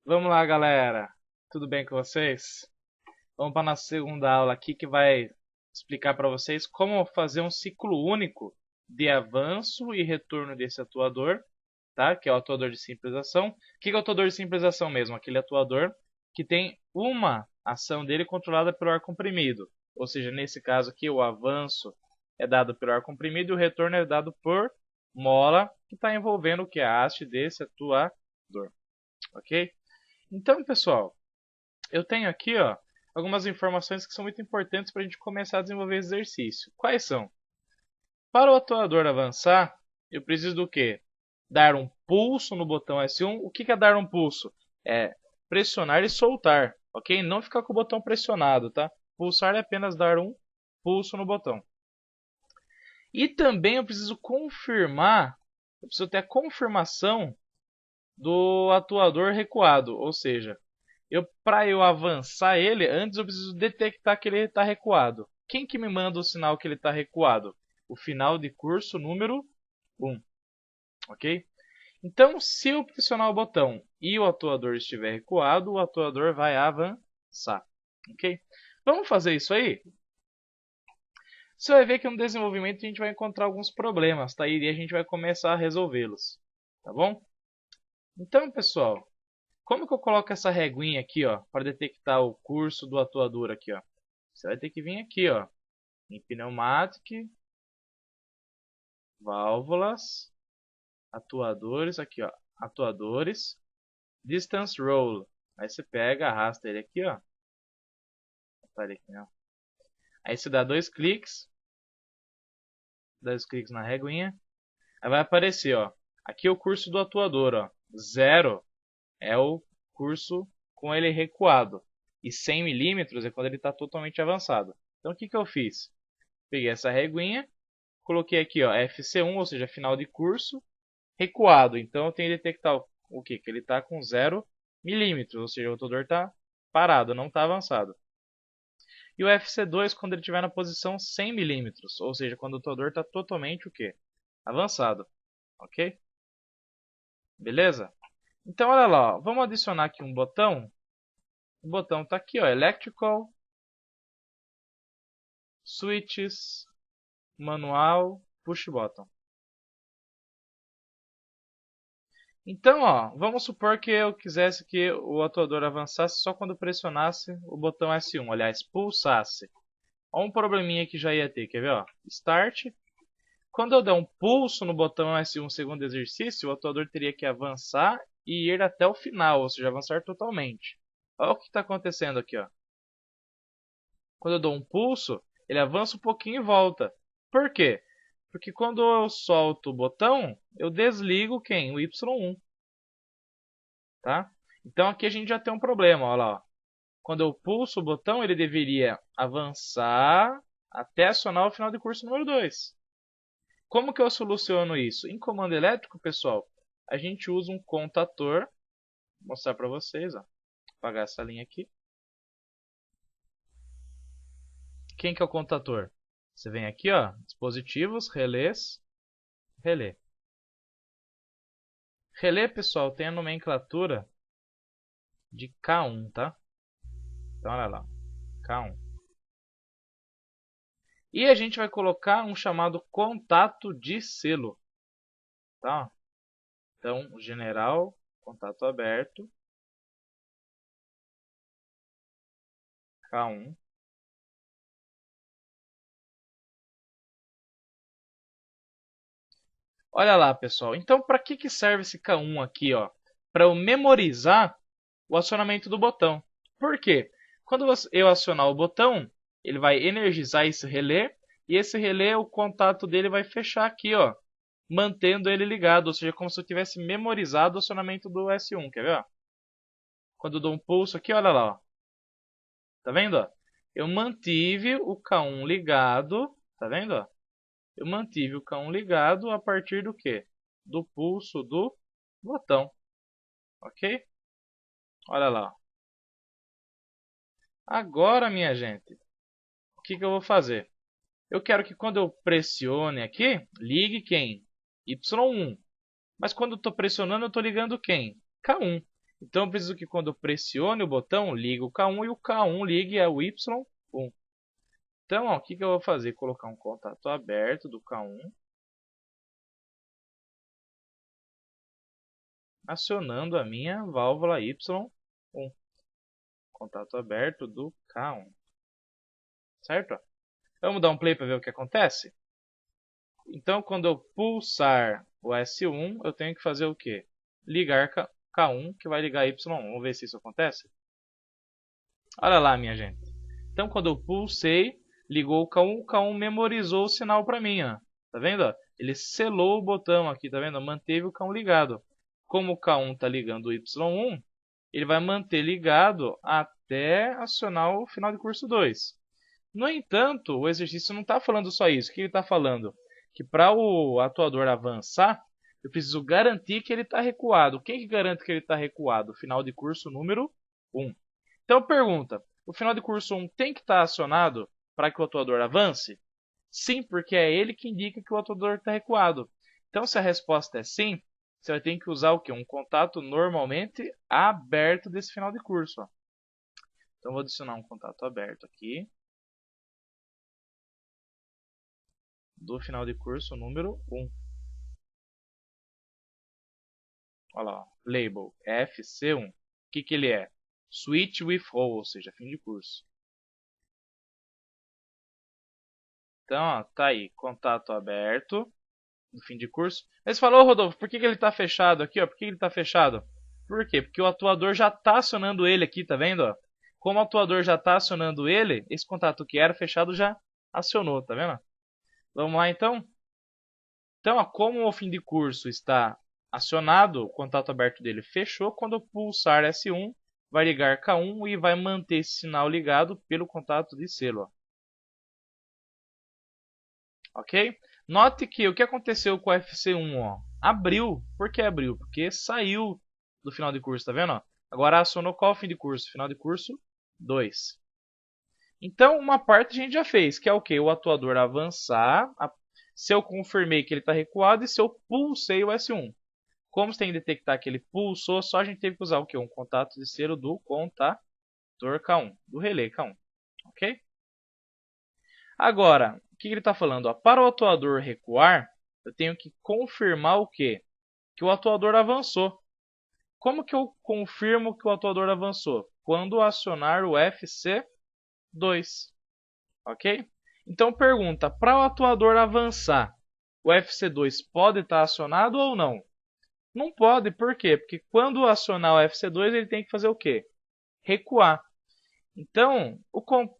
Vamos lá, galera. Tudo bem com vocês? Vamos para a nossa segunda aula aqui que vai explicar para vocês como fazer um ciclo único de avanço e retorno desse atuador, tá? Que é o atuador de simplização. O que é o atuador de simplização mesmo? Aquele atuador que tem uma ação dele controlada pelo ar comprimido. Ou seja, nesse caso aqui, o avanço é dado pelo ar comprimido e o retorno é dado por mola, que está envolvendo o que é a haste desse atuador. Ok? Então, pessoal, eu tenho aqui algumas informações que são muito importantes para a gente começar a desenvolver esse exercício. Quais são? Para o atuador avançar, eu preciso do quê? Dar um pulso no botão S1. O que é dar um pulso? É pressionar e soltar, ok? Não ficar com o botão pressionado, tá? Pulsar é apenas dar um pulso no botão. E também eu preciso confirmar, eu preciso ter a confirmação do atuador recuado, ou seja, para eu avançar ele, antes eu preciso detectar que ele está recuado. Quem que me manda o sinal que ele está recuado? O final de curso número 1, ok? Então, se eu pressionar o botão e o atuador estiver recuado, o atuador vai avançar, ok? Vamos fazer isso aí? Você vai ver que no desenvolvimento a gente vai encontrar alguns problemas, tá? E a gente vai começar a resolvê-los, tá bom? Então, pessoal, como que eu coloco essa reguinha aqui, ó, para detectar o curso do atuador aqui, ó? Você vai ter que vir aqui, ó, em pneumatic, válvulas, atuadores, aqui, ó, atuadores, distance roll. Aí você pega, arrasta ele aqui, ó. Aí você dá dois cliques na reguinha. Aí vai aparecer, ó, aqui é o curso do atuador, ó. 0 é o curso com ele recuado. E 100 milímetros é quando ele está totalmente avançado. Então o que eu fiz? Peguei essa reguinha, coloquei aqui, ó, FC1, ou seja, final de curso, recuado. Então eu tenho que detectar o que? Que ele está com 0 milímetros, ou seja, o rotor está parado, não está avançado. E o FC2 quando ele estiver na posição 100 milímetros, ou seja, quando o rotor está totalmente o que? Avançado. Ok? Beleza? Então olha lá, ó, vamos adicionar aqui um botão. O botão está aqui, ó, Electrical, Switches, Manual, Push Button. Então, ó, vamos supor que eu quisesse que o atuador avançasse só quando pressionasse o botão S1, aliás, pulsasse. Ó, um probleminha que já ia ter, quer ver? Ó? Start. Quando eu der um pulso no botão S1 segundo exercício, o atuador teria que avançar e ir até o final, ou seja, avançar totalmente. Olha o que está acontecendo aqui. Ó. Quando eu dou um pulso, ele avança um pouquinho e volta. Por quê? Porque quando eu solto o botão, eu desligo quem? O Y1. Tá? Então aqui a gente já tem um problema, olha lá. Ó. Quando eu pulso o botão, ele deveria avançar até acionar o final de curso número 2. Como que eu soluciono isso? Em comando elétrico, pessoal, a gente usa um contator. Vou mostrar para vocês, ó. Apagar essa linha aqui. Quem que é o contator? Você vem aqui, ó, dispositivos, relés, relé. Relé, pessoal, tem a nomenclatura de K1, tá? Então, olha lá, K1. E a gente vai colocar um chamado contato de selo, tá? Então, general, contato aberto, K1. Olha lá, pessoal. Então, para que serve esse K1 aqui, ó? Para eu memorizar o acionamento do botão. Por quê? Quando eu acionar o botão, ele vai energizar esse relé e esse relé, o contato dele vai fechar aqui, ó, mantendo ele ligado, ou seja, como se eu tivesse memorizado o acionamento do S1. Quer ver? Ó? Quando eu dou um pulso aqui, olha lá, ó. Tá vendo? Ó? Eu mantive o K1 ligado, tá vendo? Ó? Eu mantive o K1 ligado a partir do quê? Do pulso do botão, ok? Olha lá. Agora, minha gente, o que eu vou fazer? Eu quero que quando eu pressione aqui, ligue quem? Y1. Mas quando eu estou pressionando, eu estou ligando quem? K1. Então eu preciso que quando eu pressione o botão, ligue o K1 e o K1 ligue o Y1. Então, ó, o que eu vou fazer? Colocar um contato aberto do K1, acionando a minha válvula Y1. Contato aberto do K1. Certo? Vamos dar um play para ver o que acontece? Então, quando eu pulsar o S1, eu tenho que fazer o quê? Ligar K1, que vai ligar Y1. Vamos ver se isso acontece? Olha lá, minha gente. Então, quando eu pulsei, ligou o K1 memorizou o sinal para mim. Ó. Tá vendo? Ó? Ele selou o botão aqui, tá vendo? Manteve o K1 ligado. Como o K1 está ligando o Y1, ele vai manter ligado até acionar o final de curso 2. No entanto, o exercício não está falando só isso. O que ele está falando? Que para o atuador avançar, eu preciso garantir que ele está recuado. Quem que garante que ele está recuado? Final de curso número 1. Então pergunta, o final de curso 1 tem que estar acionado para que o atuador avance? Sim, porque é ele que indica que o atuador está recuado. Então se a resposta é sim, você vai ter que usar o quê? Um contato normalmente aberto desse final de curso. Ó. Então vou adicionar um contato aberto aqui. Do final de curso número 1. Olha lá, ó. Label FC1. O que ele é? Switch with Hole, ou seja, fim de curso. Então, ó, tá aí, contato aberto no fim de curso. Aí você falou, Rodolfo, por que ele está fechado aqui? Ó? Por que ele está fechado? Por quê? Porque o atuador já está acionando ele aqui, tá vendo? Ó? Como o atuador já está acionando ele, esse contato que era fechado já acionou, tá vendo? Vamos lá então? Então, ó, como o fim de curso está acionado, o contato aberto dele fechou, quando eu pulsar S1, vai ligar K1 e vai manter esse sinal ligado pelo contato de selo. Ó. Ok? Note que o que aconteceu com o FC1, ó, abriu. Por que abriu? Porque saiu do final de curso, tá vendo? Ó? Agora acionou qual fim de curso? Final de curso 2. Então, uma parte a gente já fez, que é o que? O atuador avançar, se eu confirmei que ele está recuado e se eu pulsei o S1. Como você tem que detectar que ele pulsou, só a gente teve que usar o que? Um contato de selo do contador K1, do relé K1. Ok? Agora, o que ele está falando? Ó, para o atuador recuar, eu tenho que confirmar o quê? Que o atuador avançou. Como que eu confirmo que o atuador avançou? Quando acionar o FC2. Ok? Então pergunta, para o atuador avançar, o FC2 pode estar acionado ou não? Não pode, por quê? Porque quando acionar o FC2, ele tem que fazer o quê? Recuar. Então,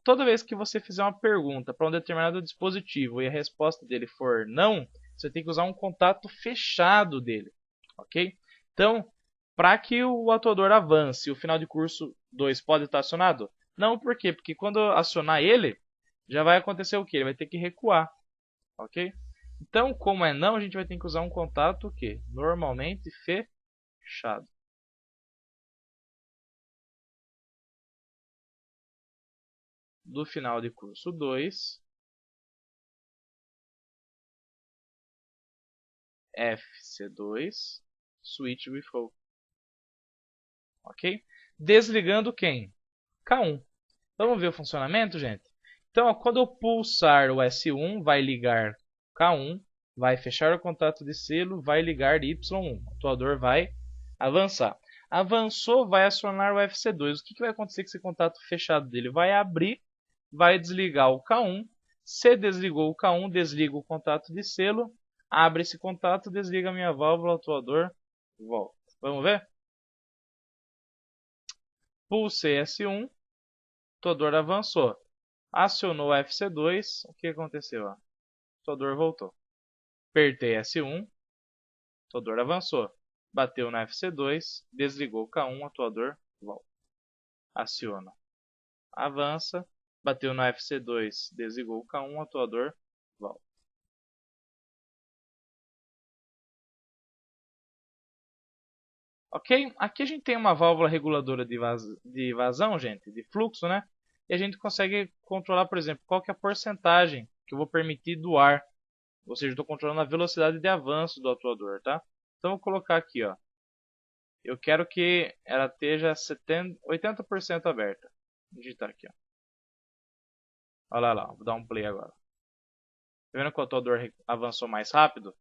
toda vez que você fizer uma pergunta para um determinado dispositivo e a resposta dele for não, você tem que usar um contato fechado dele. Ok? Então, para que o atuador avance, o final de curso 2 pode estar acionado? Não, por quê? Porque quando acionar ele, já vai acontecer o quê? Ele vai ter que recuar. Ok? Então, como é não, a gente vai ter que usar um contato o quê? Normalmente fechado. Do final de curso 2, FC2, switch with hold. Ok? Desligando quem? K1. Vamos ver o funcionamento, gente? Então, ó, quando eu pulsar o S1, vai ligar K1, vai fechar o contato de selo, vai ligar Y1. O atuador vai avançar. Avançou, vai acionar o FC2. O que vai acontecer com esse contato fechado dele? Vai abrir, vai desligar o K1. Se desligou o K1, desliga o contato de selo, abre esse contato, desliga a minha válvula, o atuador volta. Vamos ver? Pulsei S1, o atuador avançou. Acionou o FC2, o que aconteceu? O atuador voltou. Apertei S1, o atuador avançou. Bateu no FC2, desligou o K1, o atuador volta. Aciona. Avança, bateu no FC2, desligou o K1, o atuador volta. Ok? Aqui a gente tem uma válvula reguladora de vazão, gente, de fluxo, né? E a gente consegue controlar, por exemplo, qual que é a porcentagem que eu vou permitir do ar. Ou seja, estou controlando a velocidade de avanço do atuador, tá? Então, vou colocar aqui, ó, eu quero que ela esteja 80% aberta. Vou digitar aqui, ó. Olha lá, vou dar um play agora. Tá vendo que o atuador avançou mais rápido?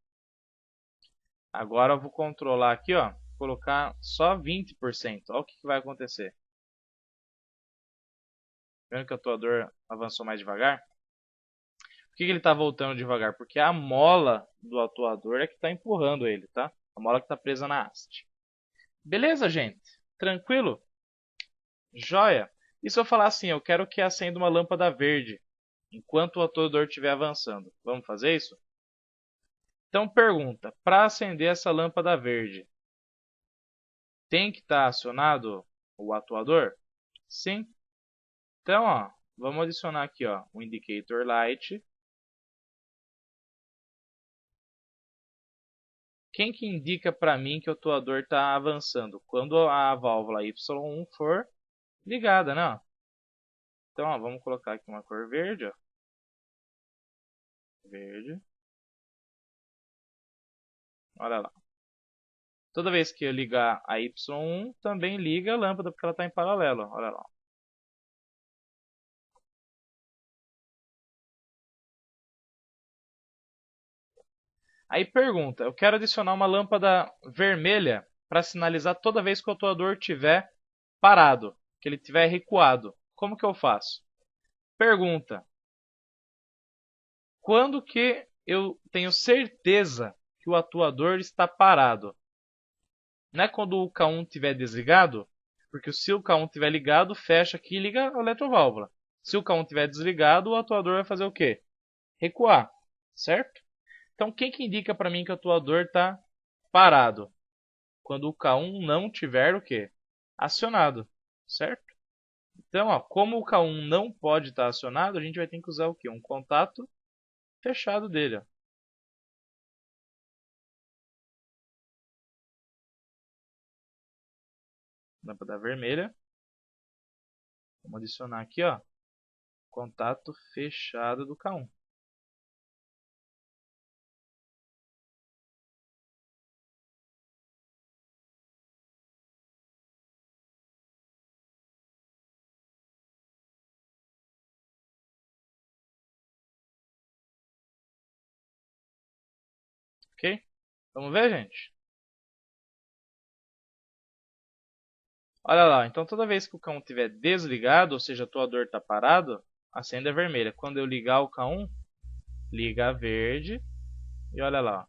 Agora eu vou controlar aqui, ó, colocar só 20%. Olha o que vai acontecer. Tá vendo que o atuador avançou mais devagar? Por que ele está voltando devagar? Porque a mola do atuador é que está empurrando ele, tá? A mola que está presa na haste. Beleza, gente? Tranquilo? Joia! E se eu falar assim, eu quero que acenda uma lâmpada verde enquanto o atuador estiver avançando. Vamos fazer isso? Então pergunta, para acender essa lâmpada verde, tem que estar acionado o atuador? Sim. Então, ó, vamos adicionar aqui, ó, o indicator light. Quem que indica para mim que o atuador está avançando? Quando a válvula Y1 for ligada, né? Então, ó, vamos colocar aqui uma cor verde, ó. Verde. Olha lá. Toda vez que eu ligar a Y1, também liga a lâmpada porque ela está em paralelo. Olha lá. Aí pergunta, eu quero adicionar uma lâmpada vermelha para sinalizar toda vez que o atuador estiver parado, que ele estiver recuado. Como que eu faço? Pergunta, quando que eu tenho certeza que o atuador está parado? Não é quando o K1 estiver desligado? Porque se o K1 estiver ligado, fecha aqui e liga a eletroválvula. Se o K1 estiver desligado, o atuador vai fazer o quê? Recuar, certo? Então, quem que indica para mim que o atuador está parado? Quando o K1 não tiver o quê? Acionado, certo? Então, ó, como o K1 não pode estar acionado, a gente vai ter que usar o quê? Um contato fechado dele. Ó. Lâmpada vermelha. Vamos adicionar aqui, ó, contato fechado do K1. Ok? Vamos ver, gente? Olha lá, então toda vez que o K1 estiver desligado, ou seja, o atuador está parado, acende a vermelha. Quando eu ligar o K1, liga a verde. E olha lá.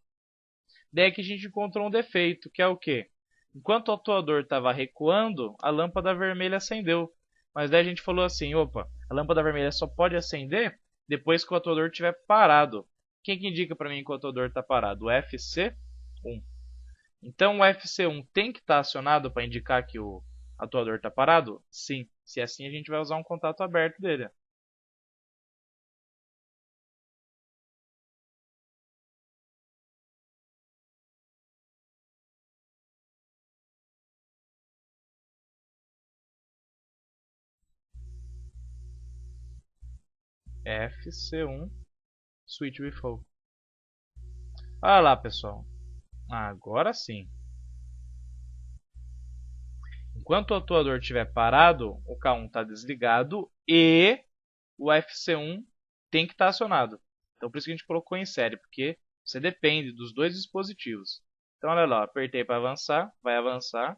Daí que a gente encontrou um defeito, que é o quê? Enquanto o atuador estava recuando, a lâmpada vermelha acendeu. Mas daí a gente falou assim, opa, a lâmpada vermelha só pode acender depois que o atuador estiver parado. Quem que indica para mim que o atuador está parado? O FC1. Então o FC1 tem que estar acionado para indicar que o atuador está parado? Sim. Se é assim, a gente vai usar um contato aberto dele. FC1 switch with hold. Olha lá, pessoal. Agora sim. Enquanto o atuador estiver parado, o K1 está desligado e o FC1 tem que estar acionado. Então por isso que a gente colocou em série, porque você depende dos dois dispositivos. Então olha lá, apertei para avançar, vai avançar.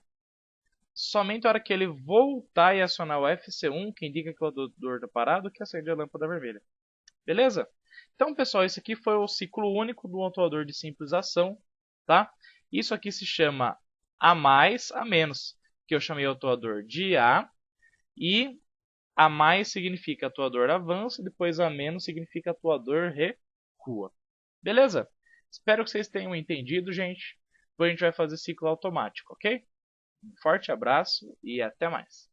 Somente a hora que ele voltar e acionar o FC1, que indica que o atuador está parado, que acende a lâmpada vermelha. Beleza? Então pessoal, esse aqui foi o ciclo único do atuador de simples ação. Tá? Isso aqui se chama A mais, A menos, que eu chamei o atuador de A, e A mais significa atuador avança, depois A menos significa atuador recua. Beleza? Espero que vocês tenham entendido, gente. Depois a gente vai fazer ciclo automático, ok? Um forte abraço e até mais.